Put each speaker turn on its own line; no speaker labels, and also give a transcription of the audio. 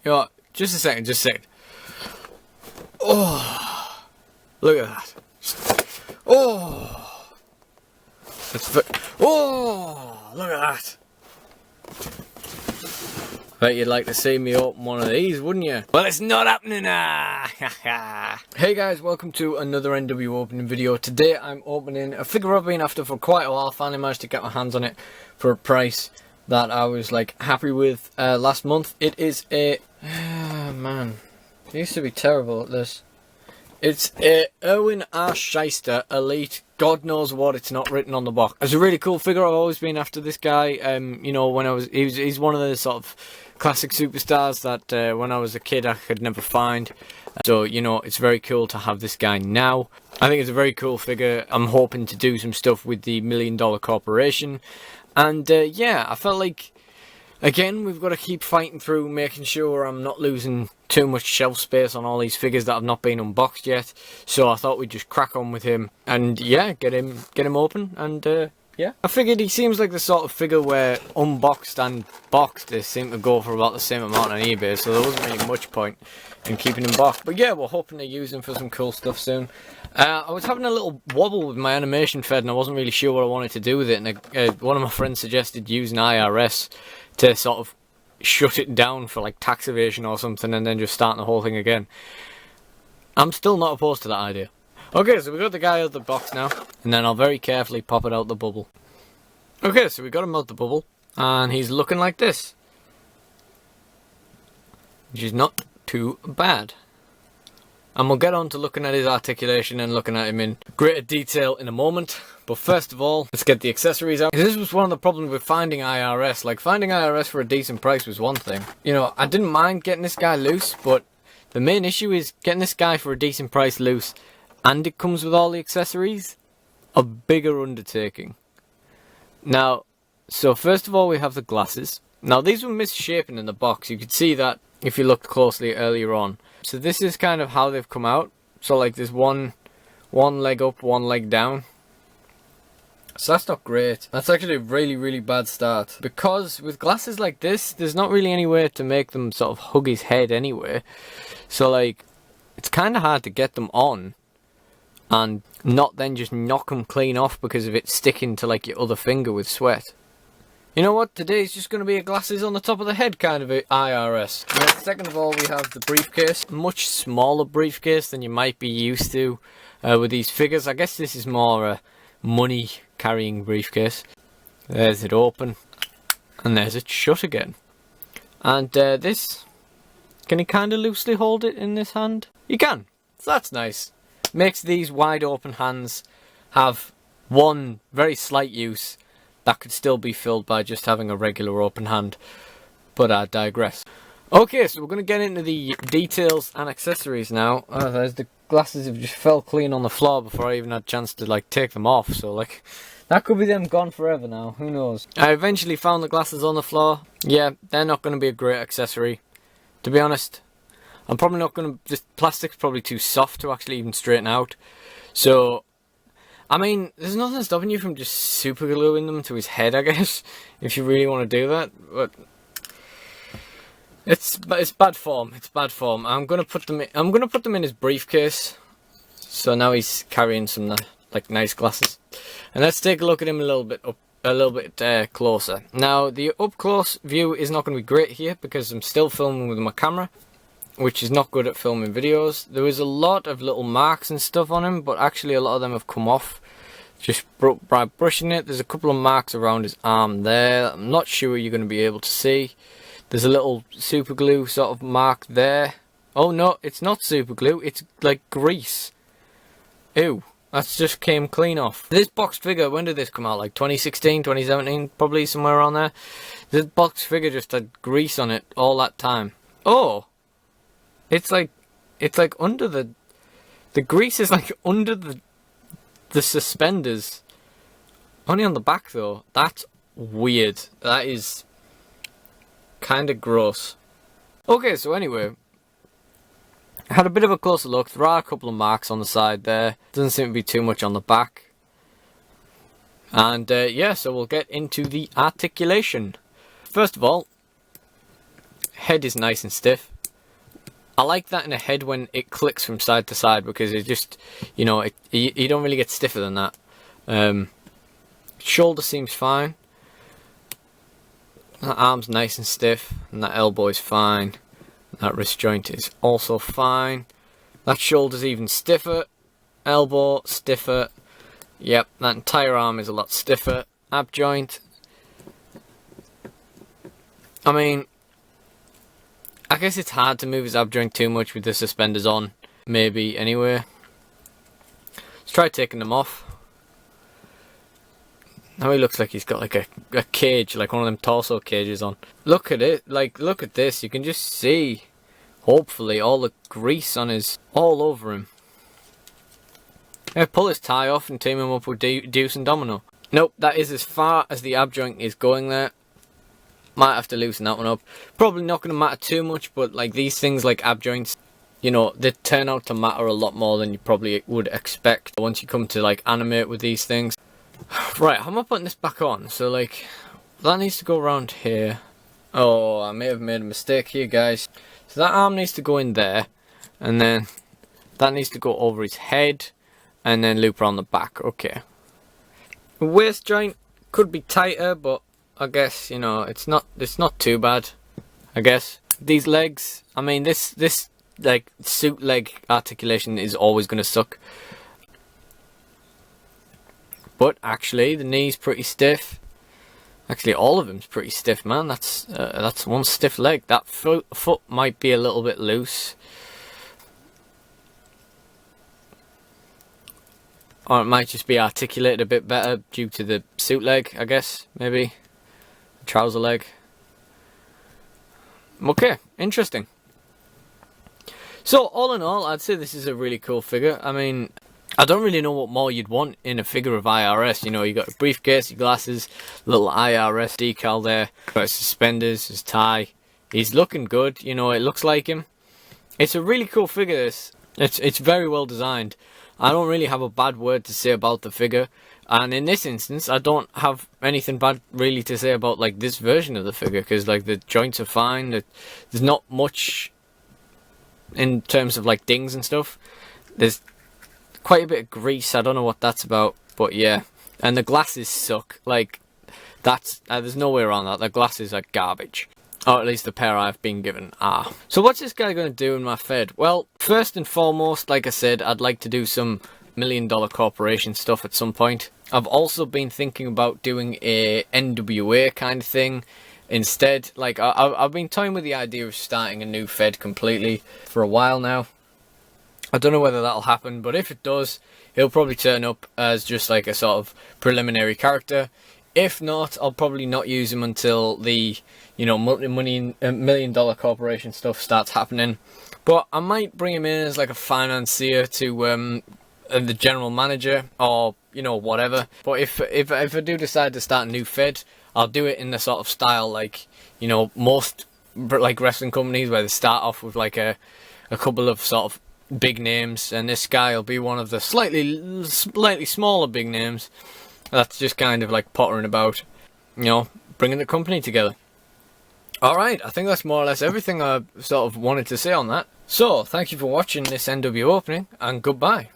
You know what? Just a second, just a second. Oh, look at that. Oh, oh, look at that. Bet you'd like to see me open one of these, wouldn't you? Well, it's not happening now. Hey guys, welcome to another NWOpening video. Today I'm opening a figure I've been after for quite a while. Finally managed to get my hands on it for a price that I was like happy with last month. It is a man, I used to be terrible at this. It's a Irwin Schyster Elite. God knows what, it's not written on the box. It's a really cool figure. I've always been after this guy. You know, when he's one of the sort of classic superstars that when I was a kid I could never find. So, you know, it's very cool to have this guy now. I think it's a very cool figure. I'm hoping to do some stuff with the $1 Million Corporation. And yeah, I felt like, again, we've got to keep fighting through, making sure I'm not losing too much shelf space on all these figures that have not been unboxed yet. So I thought we'd just crack on with him and yeah, get him open. And yeah, I figured he seems like the sort of figure where unboxed and boxed they seem to go for about the same amount on eBay. So there wasn't really much point in keeping him boxed. But yeah, we're hoping to use him for some cool stuff soon. I was having a little wobble with my animation fed and I wasn't really sure what I wanted to do with it. And one of my friends suggested using IRS to sort of shut it down for like tax evasion or something and then just starting the whole thing again. I'm still not opposed to that idea. Okay, so we got the guy out of the box now, and then I'll very carefully pop it out the bubble. Okay, so we got him out the bubble, and he's looking like this, which is not too bad. And we'll get on to looking at his articulation and looking at him in greater detail in a moment. But first of all, let's get the accessories out. This was one of the problems with finding IRS. Like, finding IRS for a decent price was one thing. You know, I didn't mind getting this guy loose, but the main issue is getting this guy for a decent price loose, and it comes with all the accessories. A bigger undertaking. Now, so first of all we have the glasses. Now these were misshapen in the box. You could see that if you looked closely earlier on. So this is kind of how they've come out. So like there's one leg up, one leg down. So that's not great. That's actually a really bad start. Because with glasses like this, there's not really any way to make them sort of hug his head anyway. So like, it's kind of hard to get them on and not then just knock them clean off because of it sticking to like your other finger with sweat. You know what, today's just going to be a glasses on the top of the head kind of a IRS. And then second of all we have the briefcase. Much smaller briefcase than you might be used to with these figures. I guess this is more a money carrying briefcase. There's it open and there's it shut again. And this, can you kind of loosely hold it in this hand? You can, so that's nice. Makes these wide open hands have one very slight use that could still be filled by just having a regular open hand. But I digress. Okay, so we're going to get into the details and accessories now. There's the glasses have just fell clean on the floor before I even had a chance to like take them off. So like, that could be them gone forever now, who knows. I eventually found the glasses on the floor. Yeah, they're not going to be a great accessory. To be honest, I'm probably not going to, this plastic's probably too soft to actually even straighten out. So, I mean, there's nothing stopping you from just super gluing them to his head, I guess, if you really want to do that. But it's bad form. It's bad form. I'm gonna put them in his briefcase. So now he's carrying some like nice glasses. And let's take a look at him a little bit closer. Now the up close view is not going to be great here because I'm still filming with my camera, which is not good at filming videos. There was a lot of little marks and stuff on him, but actually a lot of them have come off just by brushing it. There's a couple of marks around his arm there. I'm not sure you're going to be able to see. There's a little super glue sort of mark there. Oh no, it's not super glue, it's like grease. Ew, that's just came clean off. This boxed figure, when did this come out? Like 2016, 2017, probably somewhere around there. This boxed figure just had grease on it all that time. Oh! It's like under the grease is like under the suspenders. Only on the back though. That's weird. That is kind of gross. Okay, so anyway, I had a bit of a closer look. There are a couple of marks on the side there. Doesn't seem to be too much on the back. And yeah, so we'll get into the articulation. First of all, Head is nice and stiff. I like that in a head when it clicks from side to side, because it just, you know, you don't really get stiffer than that. Shoulder seems fine. That arm's nice and stiff, and that elbow is fine. That wrist joint is also fine. That shoulder's even stiffer. Elbow, stiffer. Yep, that entire arm is a lot stiffer. Ab joint. I mean, I guess it's hard to move his ab joint too much with the suspenders on. Maybe, anyway. Let's try taking them off. Now he looks like he's got like a cage, like one of them torso cages on. Look at it, like, look at this. You can just see, hopefully, all the grease on his, all over him. Yeah, pull his tie off and team him up with Deuce and Domino. Nope, that is as far as the ab joint is going there. Might have to loosen that one up. Probably not going to matter too much, but like these things like ab joints, you know, they turn out to matter a lot more than you probably would expect once you come to like animate with these things. Right, how am I putting this back on? So like, that needs to go around here. Oh, I may have made a mistake here, guys. So that arm needs to go in there, and then that needs to go over his head, and then loop around the back. Okay. Waist joint could be tighter, but I guess, you know, it's not too bad, I guess. These legs, I mean, this like suit leg articulation is always going to suck. But actually, the knee's pretty stiff. Actually, all of them's pretty stiff, man. That's one stiff leg. That foot might be a little bit loose. Or it might just be articulated a bit better due to the suit leg, I guess, maybe. Trouser leg. Okay, interesting. So, all in all, I'd say this is a really cool figure. I mean, I don't really know what more you'd want in a figure of IRS. You know, you got a briefcase, your glasses, little IRS decal there, got his suspenders, his tie. He's looking good, you know, it looks like him. It's a really cool figure, this. It's very well designed. I don't really have a bad word to say about the figure. And in this instance, I don't have anything bad really to say about like this version of the figure, because like the joints are fine. There's not much in terms of like dings and stuff. There's quite a bit of grease. I don't know what that's about, but yeah. And the glasses suck. Like, that's there's no way around that. The glasses are garbage. Or at least the pair I've been given are. So what's this guy going to do in my Fed? Well, first and foremost, like I said, I'd like to do some $1 Million Corporation stuff at some point. I've also been thinking about doing a NWA kind of thing instead. Like, I've been toying with the idea of starting a new Fed completely for a while now. I don't know whether that'll happen, but if it does, he'll probably turn up as just like a sort of preliminary character. If not, I'll probably not use him until the, you know, $1 Million Corporation stuff starts happening. But I might bring him in as like a financier to the general manager, or, you know, whatever. But if I do decide to start a new Fed, I'll do it in the sort of style like, you know, most like wrestling companies, where they start off with like a couple of sort of big names, and this guy will be one of the slightly smaller big names. That's just kind of like pottering about, you know, bringing the company together. Alright, I think that's more or less everything I sort of wanted to say on that. So, thank you for watching this NWOpening, and goodbye.